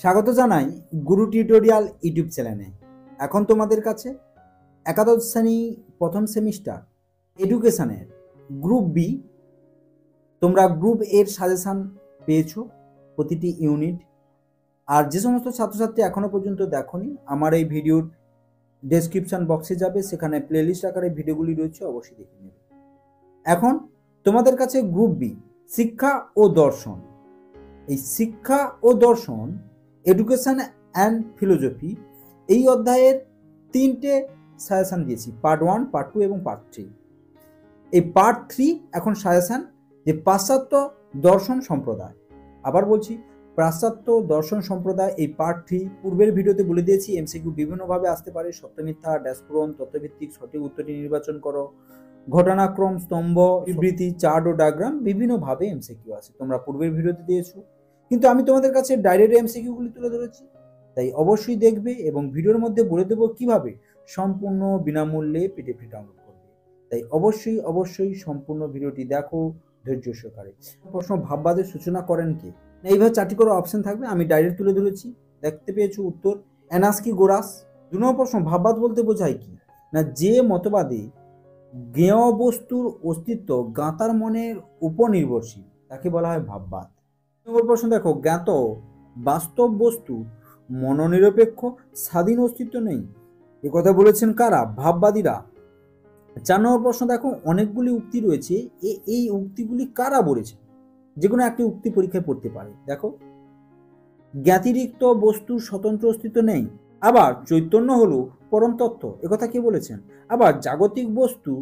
স্বাগত জানাই গুরু tutorial YouTube চ্যানেলে। এখন তোমাদের কাছে একাদশ শ্রেণী প্রথম সেমিস্টার এডুকেশনের গ্রুপ বি, তোমরা গ্রুপ এর সাজেশান পেয়েছো প্রতিটি ইউনিট। আর যে সমস্ত ছাত্রছাত্রী এখনো পর্যন্ত দেখোনি, আমার এই ভিডিওর ডেসক্রিপশন বক্সে যাবে, সেখানে প্লেলিস্ট আকারে ভিডিওগুলি রয়েছে, অবশ্যই দেখে নেবে। এখন তোমাদের কাছে গ্রুপ বি শিক্ষা ও দর্শন, এই শিক্ষা ও দর্শন এডুকেশন অ্যান্ড ফিলোসফি এই অধ্যায়ের তিনটে সাজেশান দিয়েছি, পার্ট 1, পার্ট 2 এবং পার্ট 3। এই পার্ট 3 এখন সাজেশান যে পাশ্চাত্য দর্শন সম্প্রদায়। আবার বলছি, পাশ্চাত্য দর্শন সম্প্রদায় এই পার্ট 3 পূর্বের ভিডিওতে বলে দিয়েছি। এমসিকিউ বিভিন্নভাবে আসতে পারে, সত্য মিথ্যা, ড্যাশ পূরণ, তথ্যভিত্তিক, সঠিক উত্তরটি নির্বাচন করো, ঘটনাক্রম, স্তম্ভ, বিবৃতি, চার্ট ও ডায়াগ্রাম, বিভিন্নভাবে এমসিকিউ আছে। তোমরা পূর্বের ভিডিওতে দিয়েছো, কিন্তু আমি তোমাদের কাছে ডাইরেক্ট এমসিকিউগুলি তুলে ধরেছি, তাই অবশ্যই দেখবে। এবং ভিডিওর মধ্যে বলে দেবো কিভাবে সম্পূর্ণ বিনামূল্যে পিডিএফটি ডাউনলোড করবে, তাই অবশ্যই সম্পূর্ণ ভিডিওটি দেখো ধৈর্য সহকারে। প্রশ্ন, ভাববাদের সূচনা করেন কে? এইভাবে 4টি করে অপশন থাকবে, আমি ডাইরেক্ট তুলে ধরেছি। দেখতে পেয়েছো উত্তর অ্যানাস্কি গোরাস। 2 নম্বর প্রশ্ন, ভাববাদ বলতে বোঝায় কি? না, যে মতবাদে জ্ঞেয় বস্তুর অস্তিত্ব জ্ঞাতার মনের উপর নির্ভরশীল তাকে বলা হয় ভাববাদ। 3 নম্বর প্রশ্ন দেখো, জ্ঞাত বাস্তব বস্তু মনোনিরপেক্ষ স্বাধীন অস্তিত্ব নেই, এ কথা বলেছেন কারা? ভাববাদীরা। 4 নম্বর প্রশ্ন দেখো, অনেকগুলি উক্তি রয়েছে, এই উক্তিগুলি কারা বলেছে? যে কোনো একটি উক্তি পরীক্ষায় পড়তে পারে। দেখো, জ্ঞাতিরিক্ত বস্তুর স্বতন্ত্র অস্তিত্ব নেই, আবার চৈতন্য হলো পরম তত্ত্ব, একথা কে বলেছেন? আবার জাগতিক বস্তু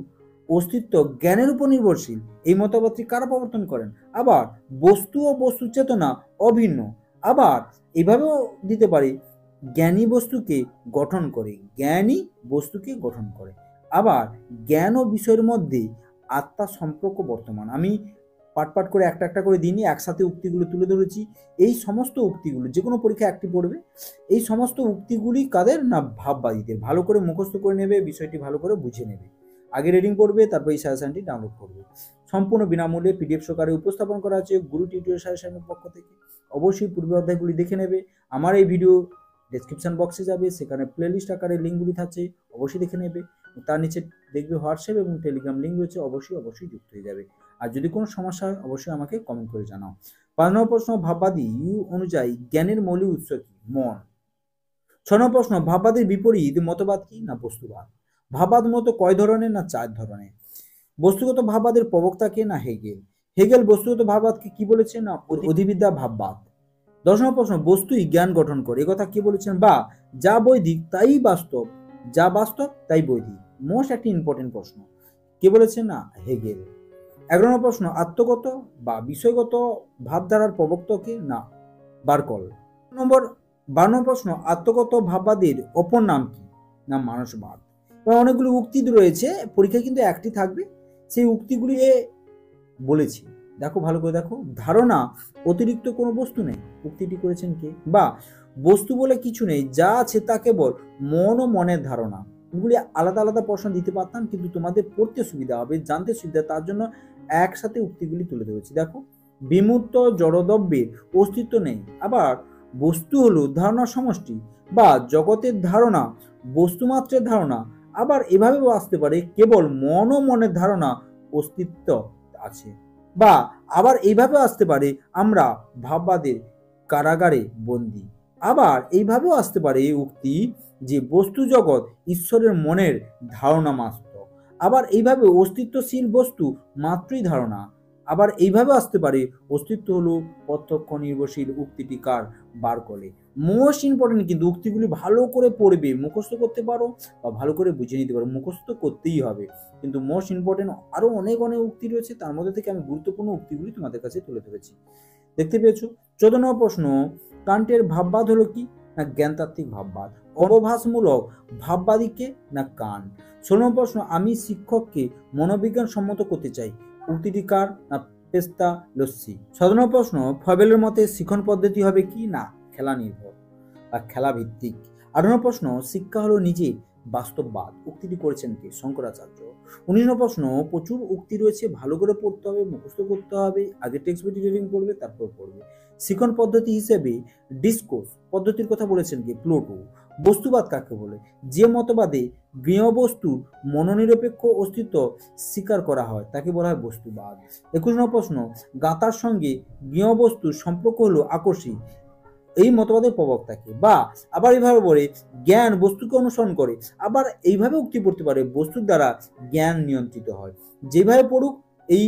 অস্তিত্ব জ্ঞানের উপর নির্ভরশীল, এই মতবাদটি কারা প্রবর্তন করেন? আবার বস্তু ও বস্তু চেতনা অভিন্ন। আবার এভাবেও দিতে পারে, জ্ঞানী বস্তুকে গঠন করে, জ্ঞানী বস্তুকে গঠন করে। আবার জ্ঞান ও বিষয়ের মধ্যে আত্মা সম্পর্ক বর্তমান। আমি পাট করে একটা করে দিনই একসাথে উক্তিগুলো তুলে ধরেছি। এই সমস্ত উক্তিগুলো যে কোনো পরীক্ষা একটি পড়বে। এই সমস্ত উক্তিগুলি কাদের? না, ভাববাদীদের। ভালো করে মুখস্থ করে নেবে, বিষয়টি ভালো করে বুঝে নেবে, আগে রিডিং করবে, তারপর এই সাজেশনটি ডাউনলোড করবে। সম্পূর্ণ বিনামূল্যে পিডিএফ সহকারে উপস্থাপন করা আছে গুরু টিউটোরিয়াল সাজেশনের পক্ষ থেকে। অবশ্যই পূর্বের অধ্যায়গুলি দেখে নেবে। আমার এই ভিডিও ডেসক্রিপশন বক্সে যাবে, সেখানে প্লেলিস্ট আকারে লিঙ্কগুলি থাকছে, অবশ্যই দেখে নেবে। তার নিচে দেখবে হোয়াটসঅ্যাপ এবং টেলিগ্রাম লিঙ্ক রয়েছে, অবশ্যই যুক্ত হয়ে যাবে। আর যদি কোনো সমস্যা হয় অবশ্যই আমাকে কমেন্ট করে জানাও। 5 নম্বর প্রশ্ন, ভাববাদী অনুযায়ী জ্ঞানের মৌলিক উৎস কি? মন। 6 নম্বর প্রশ্ন, ভাববাদের বিপরীত মতবাদ কি? না, বস্তুবাদ। ভাববাদ মূলত কয় ধরনের? না, 4 ধরনের। বস্তুগত ভাববাদের প্রবক্তা কে? না, হেগেল। হেগেল বস্তুগত ভাববাদকে কি বলেছে? না, অধিবিদ্যা ভাববাদ। 10 নম্বর প্রশ্ন, বস্তুই জ্ঞান গঠন করে, একথা কে বলেছেন? বা যা বৈদিক তাই বাস্তব, যা বাস্তব তাই বৈদিক। মোস্ট একটি ইম্পর্টেন্ট প্রশ্ন, কে বলেছেন? না, হেগেল। 11 নম্বর প্রশ্ন, আত্মগত বা বিষয়গত ভাবধারার প্রবক্তা কে? না, বার্কল। 12 নম্বর প্রশ্ন, আত্মগত ভাববাদের অপর নাম কি? না, মানসবাদ। অনেকগুলো উক্তি রয়েছে, পরীক্ষায় কিন্তু একটি থাকবে, সেই উক্তিগুলি বলেছি, দেখো ভালো করে দেখো। ধারণা অতিরিক্ত কোনো বস্তু নেই, উক্তিটি করেছেন কে? বা বস্তু বলে কিছু নেই, যা আছে তা কেবল মন ও মনের ধারণা। এগুলি আলাদা আলাদা প্রশ্ন দিতে পারতাম, কিন্তু তোমাদের পড়তে সুবিধা হবে, জানতে সুবিধা, তার জন্য একসাথে উক্তিগুলি তুলে ধরেছি। দেখো, বিমূর্ত জড়দ্রব্যের অস্তিত্ব নেই, আবার বস্তু হলো ধারণার সমষ্টি, বা জগতের ধারণা বস্তুমাত্রের ধারণা। আবার এভাবেও আসতে পারে, কেবল মন ও মনের ধারণা অস্তিত্ব আছে। বা আবার এইভাবেও আসতে পারে, আমরা ভাববাদের কারাগারে বন্দী। আবার এইভাবেও আসতে পারে এই উক্তি যে বস্তু জগৎ ঈশ্বরের মনের ধারণা মাত্র। আবার এইভাবে অস্তিত্বশীল বস্তু মাত্রই ধারণা। আবার এইভাবে আসতে পারে, অস্তিত্ব হলো প্রত্যক্ষ নির্ভরশীল। উক্তিটি কার? বার্কলে। মোস্ট ইম্পর্টেন্ট, কিন্তু উক্তিগুলি ভালো করে পড়বে, মুখস্থ করতে পারো বা ভালো করে বুঝে নিতে পারো, মুখস্থ করতেই হবে, কিন্তু মোস্ট ইম্পর্টেন্ট আরো অনেক উক্তি রয়েছে, তার মধ্যে থেকে আমি গুরুত্বপূর্ণ উক্তিগুলি তোমাদের কাছে তুলে ধরেছি। দেখতে পেয়েছো? 14 নম্বর প্রশ্ন, কান্টের ভাববাদ হলো কি? না, জ্ঞানতাত্ত্বিক ভাববাদ। অবভাসমূলক ভাববাদীকে? না, কান্ট। 16 নম্বর প্রশ্ন, আমি শিক্ষককে মনোবিজ্ঞান সম্মত করতে চাই, উক্তিটি কার? না, পেস্তালোসি। 17 নম্বর প্রশ্ন, ফ্রবেলের মতে শিক্ষণ পদ্ধতি হবে কি? না, খেলা নির্ভর বা খেলা ভিত্তিক। 18 নম্বর প্রশ্ন, শিক্ষা হলো নিজে বাস্তববাদ উক্তিটি করেছেন কে? শঙ্করাচার্য। 19 নম্বর প্রশ্ন, প্রচুর উক্তি রয়েছে, ভালো করে পড়তে হবে, মুখস্থ করতে হবে, আগে টেক্সট বই রিডিং পড়বে, তারপর পড়বে। শিখন পদ্ধতি হিসেবে ডিসকোর্স পদ্ধতির কথা বলেছেন কে? প্লুটো। বস্তুবাদ কাকে বলে? যে মতবাদে গৃহবস্তুর মনোনিরপেক্ষ অস্তিত্ব স্বীকার করা হয় তাকে বলা হয় বস্তুবাদ। 21 নম্বর প্রশ্ন, গাঁতার সঙ্গে গৃহবস্তুর সম্পর্ক হলো আকর্ষী, এই মতবাদের প্রবক্তা কে? বা আবার এইভাবে বলে, জ্ঞান বস্তুকে অনুসরণ করে। আবার এইভাবে উক্তি পড়তে পারে, বস্তুর দ্বারা জ্ঞান নিয়ন্ত্রিত হয়। যেভাবে পড়ুক, এই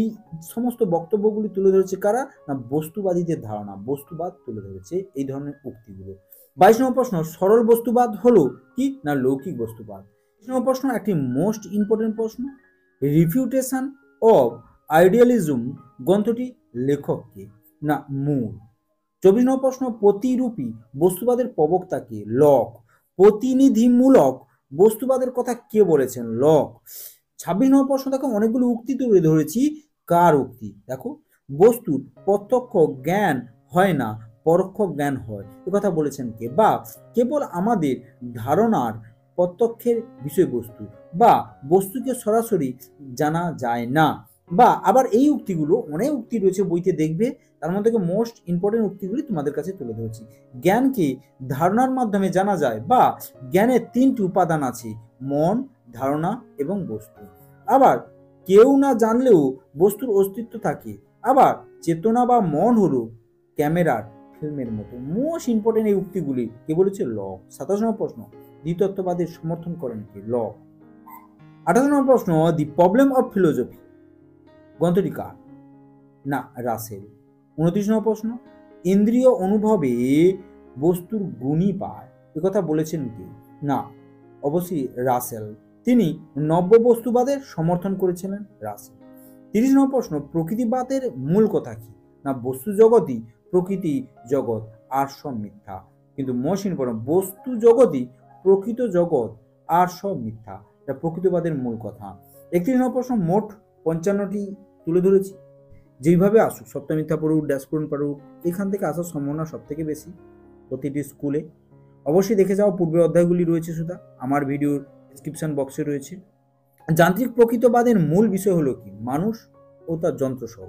সমস্ত বক্তব্যগুলি তুলে ধরেছে কারা? না বস্তুবাদীদের ধারণা, বস্তুবাদ তুলে ধরেছে এই ধরনের উক্তিগুলো। 22 নম্বর প্রশ্ন, সরল বস্তুবাদ হলো কি? না লৌকিক বস্তুবাদ। 23 নম্বর প্রশ্ন, একটি মোস্ট ইম্পর্টেন্ট প্রশ্ন, রিফিউটেশন অফ আইডিয়ালিজম গ্রন্থটি লেখক কে? না মুর। 24 নম্বর প্রশ্ন, প্রতিরূপী বস্তুবাদের প্রবক্তা কে? লক। প্রতিনিধিমূলক বস্তুবাদের কথা কে বলেছেন? লক। 26 নম্বর প্রশ্ন, দেখো অনেকগুলো উক্তি তুলে ধরেছি, কার উক্তি? দেখো, বস্তুর প্রত্যক্ষ জ্ঞান হয় না, পরোক্ষ জ্ঞান হয়, এ কথা বলেছেন কে? বা কেবল আমাদের ধারণার প্রত্যক্ষের বিষয়বস্তু, বা বস্তুকে সরাসরি জানা যায় না। বা আবার এই উক্তিগুলো, অনেক উক্তি রয়েছে বইতে, দেখবে তার মধ্যে থেকে মোস্ট ইম্পর্টেন্ট উক্তিগুলি তোমাদের কাছে তুলে ধরেছি। জ্ঞানকে ধারণার মাধ্যমে জানা যায়, বা জ্ঞানের 3টি উপাদান আছে, মন, ধারণা এবং বস্তু। আবার কেউ না জানলেও বস্তুর অস্তিত্ব থাকে। আবার চেতনা বা মন হলো ক্যামেরার ফিল্মের মতো। মোস্ট ইম্পর্টেন্ট এই উক্তিগুলি কে বলেছে? লক। 27 নম্বর প্রশ্ন, দ্বিতত্ত্ববাদের সমর্থন করেন কে? লক। 28 নম্বর প্রশ্ন, দি প্রবলেম অফ ফিলোসফি গ্রন্থটি কার? না রাসেল। 29 নম্বর প্রশ্ন, ইন্দ্রিয় অনুভবে বস্তুর গুণই পায়, একথা বলেছেন কে? না অবশ্যই রাসেল। তিনি নব্য বস্তুবাদের সমর্থন করেছিলেন রাসেল। 30 নম্বর প্রশ্ন, প্রকৃতিবাদের মূল কথা কি? না বস্তু জগতই প্রকৃতি জগৎ, আর সব মিথ্যা। কিন্তু মোস্ট ইম্পর্টেন্ট, বস্তু জগতই প্রকৃত জগৎ, আর সব মিথ্যা, এটা প্রকৃতিবাদের মূল কথা। 31 নম্বর প্রশ্ন, মোট 55টি তুলে ধরেছি, যেইভাবে আসুক, সবটা মিথ্যা পড়ুক, ড্যাশ পূরণ পারুক, এখান থেকে আসার সম্ভাবনা সব থেকে বেশি প্রতিটি স্কুলে। অবশ্যই দেখে যাও, পূর্বের অধ্যায়গুলি রয়েছে সুধা, আমার ভিডিওর ডিসক্রিপশন বক্সে রয়েছে। যান্ত্রিক প্রকৃতবাদের মূল বিষয় হলো কি? মানুষ ও তার যন্ত্রসহ।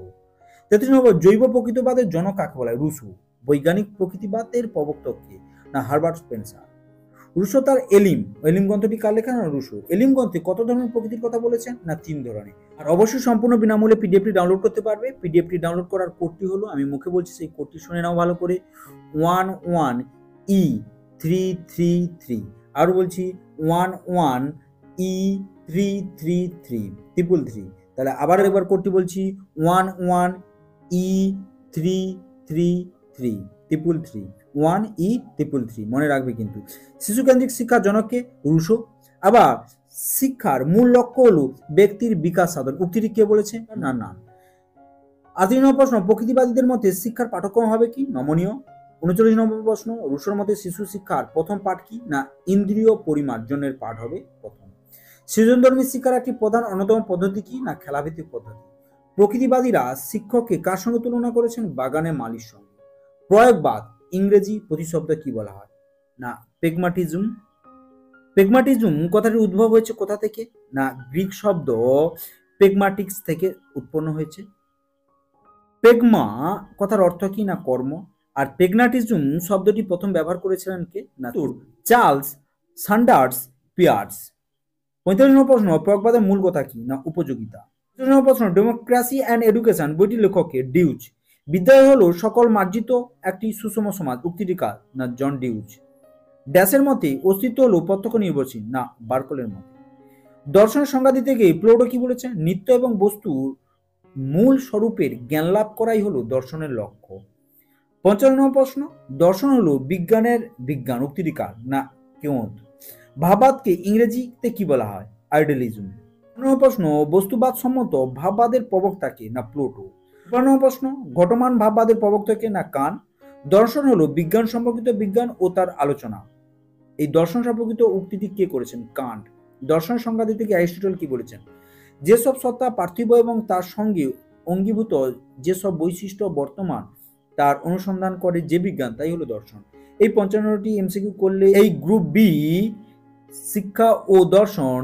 33 নম্বর, জৈব প্রকৃতবাদের জনক কাকে বলা হয়? রুসো। বৈজ্ঞানিক প্রকৃতিবাদের প্রবক্তক কে? না হার্বার্ট স্পেন্সার। রুসো তার এলিম গ্রন্থটি কার লেখা? না রুসো। এলিম গ্রন্থে কত ধরনের প্রকৃতির কথা বলেছেন? না 3 ধরনের। আর অবশ্যই সম্পূর্ণ বিনামূল্যে পিডিএফটি ডাউনলোড করতে পারবে। পিডিএফটি ডাউনলোড করার কোডটি হলো, আমি মুখে বলছি, সেই কোডটি শুনে নাও ভালো করে, 11E333। আরও বলছি 11E333 তাহলে আবার একবার কোডটি বলছি, 11E333 1E333, মনে রাখবে কিন্তু। শিশুকেন্দ্রিক শিক্ষার জনককে? রুসো। আবার শিক্ষার মূল লক্ষ্য হলো ব্যক্তির বিকাশ সাধন, উক্তিটি কে বলেছে? না না। 38 নম্বর প্রশ্ন, প্রকৃতিবাদীদের মতে শিক্ষার পাঠ্যক্রম হবে কি? নমনীয়। 39 নম্বর প্রশ্ন, রুসোর মতে শিশু শিক্ষার প্রথম পাঠ কি? না ইন্দ্রিয় পরিমার্জনের পাঠ হবে প্রথম। সৃজনধর্মী শিক্ষার একটি প্রধান অন্যতম পদ্ধতি কি? না খেলাভিত্তিক পদ্ধতি। প্রকৃতিবাদীরা শিক্ষককে কার সঙ্গে তুলনা করেছেন? বাগানের মালির সঙ্গে। প্রয়োগবাদ ইংরেজি প্রতিশব্দ কি বলা হয়? না প্রেগমাটিজম। প্রেগমাটিজম কথাটির উদ্ভব হয়েছে কোথা থেকে? না গ্রিক শব্দ প্রেগমাটিক্স থেকে উৎপন্ন হয়েছে। প্রেগমা কথার অর্থ কি? না কর্ম। আর প্রেগনাটিজম শব্দটি প্রথম ব্যবহার করেছিলেন কে? না চার্লস সান্ডার্স পিয়ার্স। 45 নম্বর প্রশ্ন, প্রয়োগবাদের মূল কথা কি? না উপযোগিতা। 46 নম্বর প্রশ্ন, ডেমোক্রেসি অ্যান্ড এডুকেশন বইটির লেখক কে? ডিউচ। বিদ্যালয় হলো সকল মার্জিত একটি সুষম সমাজ, উক্তিটি কার? না জন ডিউচ। ড্যাশের মতে অস্তিত্ব হলো প্রত্যক্ষ নির্ভরশীল, না বার্কলের মতে। দর্শনের সংজ্ঞা দিতে গিয়ে প্লুটো কি বলেছে? নিত্য এবং বস্তুর মূল স্বরূপের জ্ঞান লাভ করাই হলো দর্শনের লক্ষ্য। 55 নম্বর প্রশ্ন, দর্শন হলো বিজ্ঞানের বিজ্ঞান, উক্তিটি কার? না কেওট। ভাববাদকে ইংরেজিতে কি বলা হয়? আইডিয়ালিজম। 56 নম্বর প্রশ্ন, বস্তুবাদ সম্মত ভাববাদের প্রবক্তা কে? না প্লুটো। 56 নম্বর প্রশ্ন, ঘটমান ভাববাদের প্রবক্তা কে? না কান। দর্শন হলো বিজ্ঞান সম্পর্কিত বিজ্ঞান ও তার আলোচনা। এই দর্শন সম্পর্কিত উক্তিটি কে করেছেন? কান্ট। দর্শন সংজ্ঞা দিতে গিয়ে অ্যারিস্টটল কি বলেছেন? যেসব সত্তা পার্থিব এবং তার সঙ্গে অঙ্গীভূত যেসব বৈশিষ্ট্য বর্তমান তার অনুসন্ধান করে যে বিজ্ঞান, তাই হলো দর্শন। এই 55টি এমসিকিউ করলে এই গ্রুপ বি শিক্ষা ও দর্শন,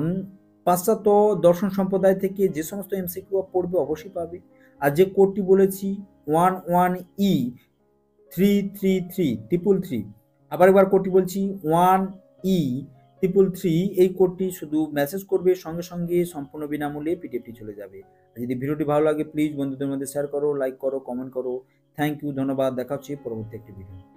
পাশ্চাত্য দর্শন সম্প্রদায় থেকে যে সমস্ত এমসিকিউ পড়বে অবশ্যই পাবে। আর যে কোডটি বলেছি 11E333333, আবার একবার কোডটি বলছি 1E3333, এই কোডটি শুধু মেসেজ করবে, সঙ্গে সঙ্গে সম্পূর্ণ বিনামূল্যে পিডিএফটি চলে যাবে। আর যদি ভিডিওটি ভালো লাগে প্লিজ বন্ধুদের মধ্যে শেয়ার করো, লাইক করো, কমেন্ট করো। থ্যাংক ইউ, ধন্যবাদ। দেখা হচ্ছে পরবর্তী একটি ভিডিও।